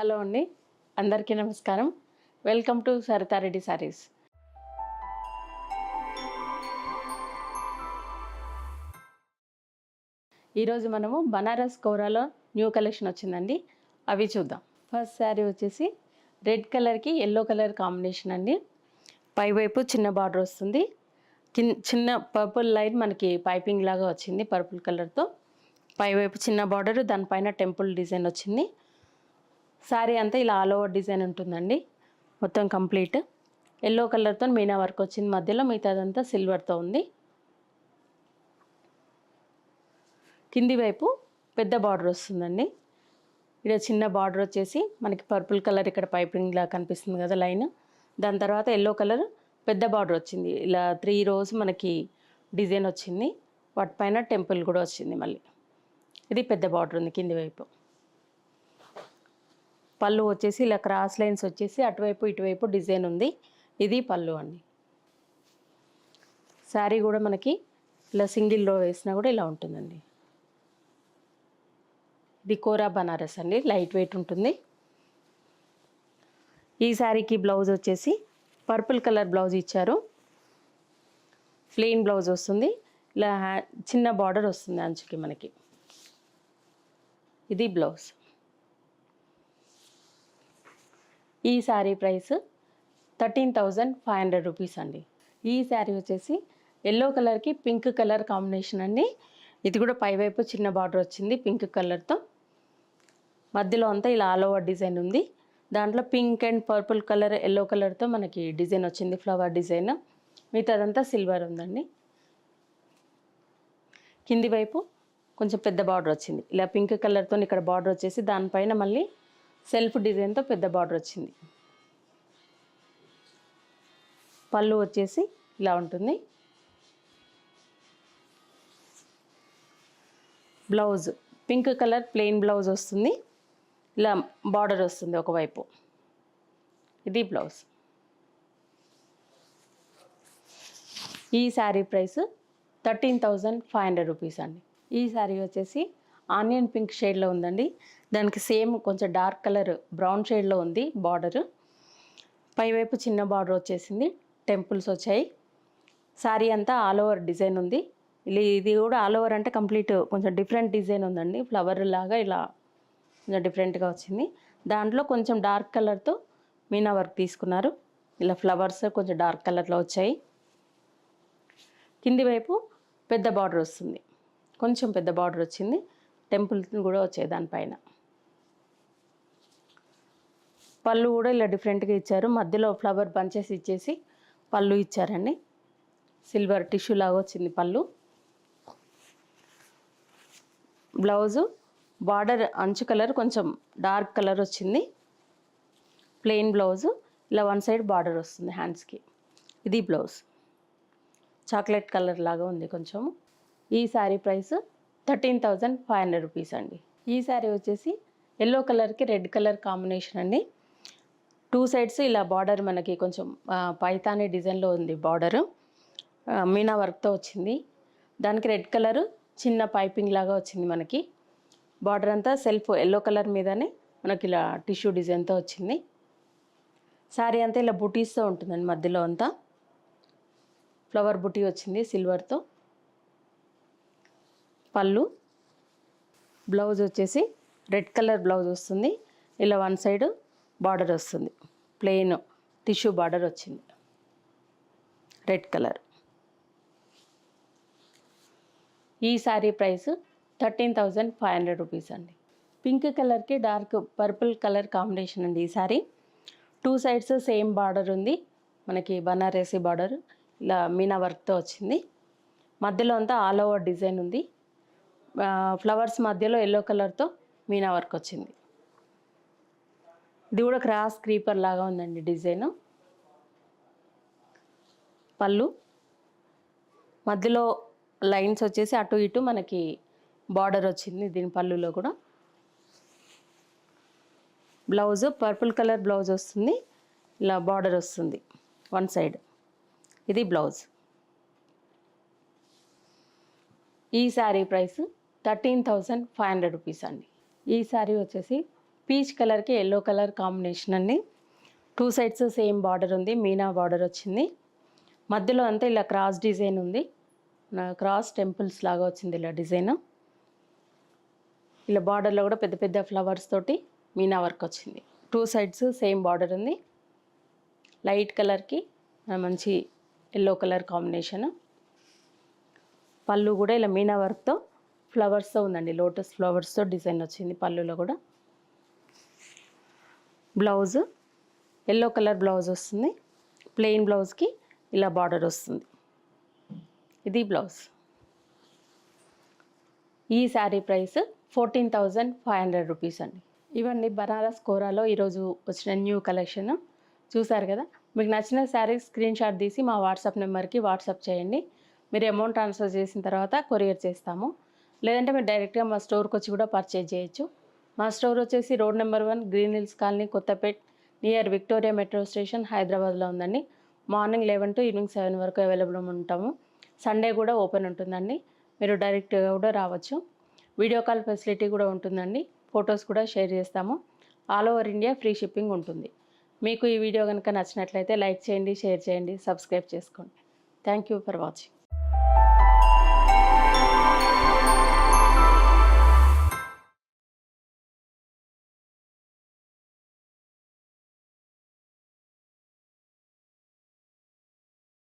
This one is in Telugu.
హలో అండి, అందరికీ నమస్కారం. Welcome to Saritha Reddy saris. ఈరోజు మనము బనారస్ కోరాలో న్యూ కలెక్షన్ వచ్చిందండి, అవి చూద్దాం. ఫస్ట్ శారీ వచ్చేసి రెడ్ కలర్కి ఎల్లో కలర్ కాంబినేషన్ అండి. పైవైపు చిన్న బార్డర్ వస్తుంది, చిన్న పర్పుల్ లైన్ మనకి పైపింగ్ లాగా వచ్చింది పర్పుల్ కలర్తో. పైవైపు చిన్న బార్డర్, దానిపైన టెంపుల్ డిజైన్ వచ్చింది. శారీ అంతా ఇలా ఆల్ ఓవర్ డిజైన్ ఉంటుందండి, మొత్తం కంప్లీట్. ఎల్లో కలర్తో మీనా వర్క్ వచ్చింది మధ్యలో, మిగతాదంతా సిల్వర్తో ఉంది. కింది వైపు పెద్ద బార్డర్ వస్తుందండి. ఇక్కడ చిన్న బార్డర్ వచ్చేసి మనకి పర్పుల్ కలర్ ఇక్కడ పైపింగ్ లాగా కనిపిస్తుంది కదా లైన్. దాని తర్వాత ఎల్లో కలర్ పెద్ద బార్డర్ వచ్చింది, ఇలా 3 rows మనకి డిజైన్ వచ్చింది. వాటిపైన టెంపుల్ కూడా వచ్చింది మళ్ళీ. ఇది పెద్ద బార్డర్ ఉంది కింది వైపు. పళ్ళు వచ్చేసి ఇలా క్రాస్ లైన్స్ వచ్చేసి అటువైపు ఇటువైపు డిజైన్ ఉంది. ఇది పళ్ళు అండి. శారీ కూడా మనకి ఇలా సింగిల్ రో వేసినా కూడా ఇలా ఉంటుందండి. ఇది కోరా బనారస్ అండి, లైట్ వెయిట్ ఉంటుంది. ఈ శారీకి బ్లౌజ్ వచ్చేసి పర్పుల్ కలర్ బ్లౌజ్ ఇచ్చారు. ప్లెయిన్ బ్లౌజ్ వస్తుంది, ఇలా చిన్న బార్డర్ వస్తుంది అంచుకి మనకి. ఇది బ్లౌజ్. ఈ శారీ ప్రైస్ 13,500 రూపీస్ అండి. ఈ శారీ వచ్చేసి ఎల్లో కలర్కి పింక్ కలర్ కాంబినేషన్ అండి. ఇది కూడా పైవైపు చిన్న బార్డర్ వచ్చింది పింక్ కలర్తో. మధ్యలో అంతా ఇలా ఆల్ ఓవర్ డిజైన్ ఉంది. దాంట్లో pink and purple colour yellow కలర్తో మనకి డిజైన్ వచ్చింది, ఫ్లవర్ డిజైన్. మిగతాదంతా సిల్వర్ ఉందండి. కింది వైపు కొంచెం పెద్ద బార్డర్ వచ్చింది, ఇలా పింక్ కలర్తో ఇక్కడ బార్డర్ వచ్చేసి దానిపైన మళ్ళీ సెల్ఫ్ డిజైన్తో పెద్ద బార్డర్ వచ్చింది. పళ్ళు వచ్చేసి ఇలా ఉంటుంది. Blouse pink colour plain blouse వస్తుంది, ఇలా బార్డర్ వస్తుంది ఒకవైపు. ఇది బ్లౌజ్. ఈ శారీ ప్రైస్ 13,500 రూపీస్ అండి. ఈ శారీ వచ్చేసి ఆనియన్ పింక్ షేడ్లో ఉందండి. దానికి సేమ్ కొంచెం డార్క్ కలర్ బ్రౌన్ షేడ్లో ఉంది బార్డర్. పైవైపు చిన్న బార్డర్ వచ్చేసింది, టెంపుల్స్ వచ్చాయి. శారీ అంతా ఆల్ ఓవర్ డిజైన్ ఉంది. ఇది కూడా ఆల్ ఓవర్ అంటే కంప్లీట్ కొంచెం డిఫరెంట్ డిజైన్ ఉందండి, ఫ్లవర్ లాగా ఇలా కొంచెం డిఫరెంట్గా వచ్చింది. దాంట్లో కొంచెం డార్క్ కలర్తో మీనా వర్క్ తీసుకున్నారు, ఇలా ఫ్లవర్స్ కొంచెం డార్క్ కలర్లో వచ్చాయి. కింది వైపు పెద్ద బార్డర్ వస్తుంది, కొంచెం పెద్ద బార్డర్ వచ్చింది, టెంపుల్స్ కూడా వచ్చాయి దానిపైన. పళ్ళు కూడా ఇలా డిఫరెంట్గా ఇచ్చారు, మధ్యలో ఫ్లవర్ బంచెస్ ఇచ్చేసి పళ్ళు ఇచ్చారండి. సిల్వర్ టిష్యూ లాగా వచ్చింది పళ్ళు. బ్లౌజు బార్డర్ అంచు కలర్ కొంచెం డార్క్ కలర్ వచ్చింది. ప్లెయిన్ బ్లౌజు ఇలా వన్ సైడ్ బార్డర్ వస్తుంది హ్యాండ్స్కి. ఇది బ్లౌజ్. చాక్లెట్ కలర్ లాగా ఉంది కొంచెం. ఈ శారీ ప్రైస్ 13,500 రూపీస్ అండి. ఈ శారీ వచ్చేసి ఎల్లో కలర్కి రెడ్ కలర్ కాంబినేషన్ అండి. 2 sides ఇలా బార్డర్ మనకి కొంచెం పైతానీ డిజైన్లో ఉంది బార్డరు, మీనా వర్క్తో వచ్చింది. దానికి రెడ్ కలరు చిన్న పైపింగ్ లాగా వచ్చింది మనకి. బార్డర్ అంతా సెల్ఫ్ ఎల్లో కలర్ మీదనే మనకి ఇలా టిష్యూ డిజైన్తో వచ్చింది. శారీ అంతా ఇలా బుటీస్తో ఉంటుందండి, మధ్యలో అంతా ఫ్లవర్ బుటీ వచ్చింది సిల్వర్తో. పళ్ళు. బ్లౌజ్ వచ్చేసి రెడ్ కలర్ బ్లౌజ్ వస్తుంది, ఇలా వన్ సైడ్ బార్డర్ వస్తుంది, ప్లెయిన్ టిష్యూ బార్డర్ వచ్చింది రెడ్ కలర్. ఈ శారీ ప్రైస్ 13,500 రూపీస్ అండి. పింక్ కలర్కి డార్క్ పర్పుల్ కలర్ కాంబినేషన్ అండి ఈ శారీ. 2 sides సేమ్ బార్డర్ ఉంది మనకి, బనారసి బార్డర్ ఇలా మీనా వర్క్తో వచ్చింది. మధ్యలో అంతా ఆల్ ఓవర్ డిజైన్ ఉంది, ఫ్లవర్స్ మధ్యలో ఎల్లో కలర్తో మీనా వర్క్ వచ్చింది. ఇది కూడా క్రాస్ క్రీపర్ లాగా ఉందండి డిజైన్. పళ్ళు. మధ్యలో లైన్స్ వచ్చేసి అటు ఇటు మనకి బార్డర్ వచ్చింది దీని పళ్ళులో కూడా. బ్లౌజ్ పర్పుల్ కలర్ బ్లౌజ్ వస్తుంది, ఇలా బార్డర్ వస్తుంది వన్ సైడ్. ఇది బ్లౌజ్. ఈ శారీ ప్రైస్ 13,500 రూపీస్ అండి. ఈ శారీ వచ్చేసి పీచ్ కలర్కి ఎల్లో కలర్ కాంబినేషన్ అండి. 2 సైడ్స్ సేమ్ బార్డర్ ఉంది, మీనా బార్డర్ వచ్చింది. మధ్యలో అంతా ఇలా క్రాస్ డిజైన్ ఉంది, క్రాస్ టెంపుల్స్ లాగా వచ్చింది ఇలా డిజైన్. ఇలా బార్డర్లో కూడా పెద్ద పెద్ద ఫ్లవర్స్ తోటి మీనా వర్క్ వచ్చింది. 2 సైడ్స్ సేమ్ బార్డర్ ఉంది. లైట్ కలర్కి మంచి ఎల్లో కలర్ కాంబినేషన్. పళ్ళు కూడా ఇలా మీనా వర్క్తో ఫ్లవర్స్తో ఉందండి, లోటస్ ఫ్లవర్స్తో డిజైన్ వచ్చింది పళ్ళులో కూడా. బ్లౌజ్ ఎల్లో కలర్ బ్లౌజ్ వస్తుంది. ప్లెయిన్ బ్లౌజ్కి ఇలా బార్డర్ వస్తుంది. ఇది బ్లౌజ్. ఈ శారీ ప్రైస్ 14,500 రూపీస్ అండి. ఇవన్నీ బనారస్ కోరాలో ఈరోజు వచ్చిన న్యూ కలెక్షన్ చూసారు కదా. మీకు నచ్చిన శారీ స్క్రీన్ షాట్ తీసి మా వాట్సాప్ నెంబర్కి వాట్సాప్ చేయండి. మీరు అమౌంట్ ట్రాన్స్ఫర్ చేసిన తర్వాత కొరియర్ చేస్తాము. లేదంటే మీరు డైరెక్ట్గా మా స్టోర్కి వచ్చి కూడా పర్చేజ్ చేయొచ్చు. మా స్టోర్ వచ్చేసి road number 1, green hills colony, Kothapet, near Victoria metro station, హైదరాబాద్లో ఉందండి. మార్నింగ్ 11 to ఈవినింగ్ 7 వరకు అవైలబుల్ ఉంటాము. సండే కూడా ఓపెన్ ఉంటుందండి. మీరు డైరెక్ట్గా కూడా రావచ్చు. వీడియో కాల్ ఫెసిలిటీ కూడా ఉంటుందండి. ఫొటోస్ కూడా షేర్ చేస్తాము. All over India free shipping ఉంటుంది. మీకు ఈ వీడియో కనుక నచ్చినట్లయితే లైక్ చేయండి, షేర్ చేయండి, సబ్స్క్రైబ్ చేసుకోండి. Thank you for watching.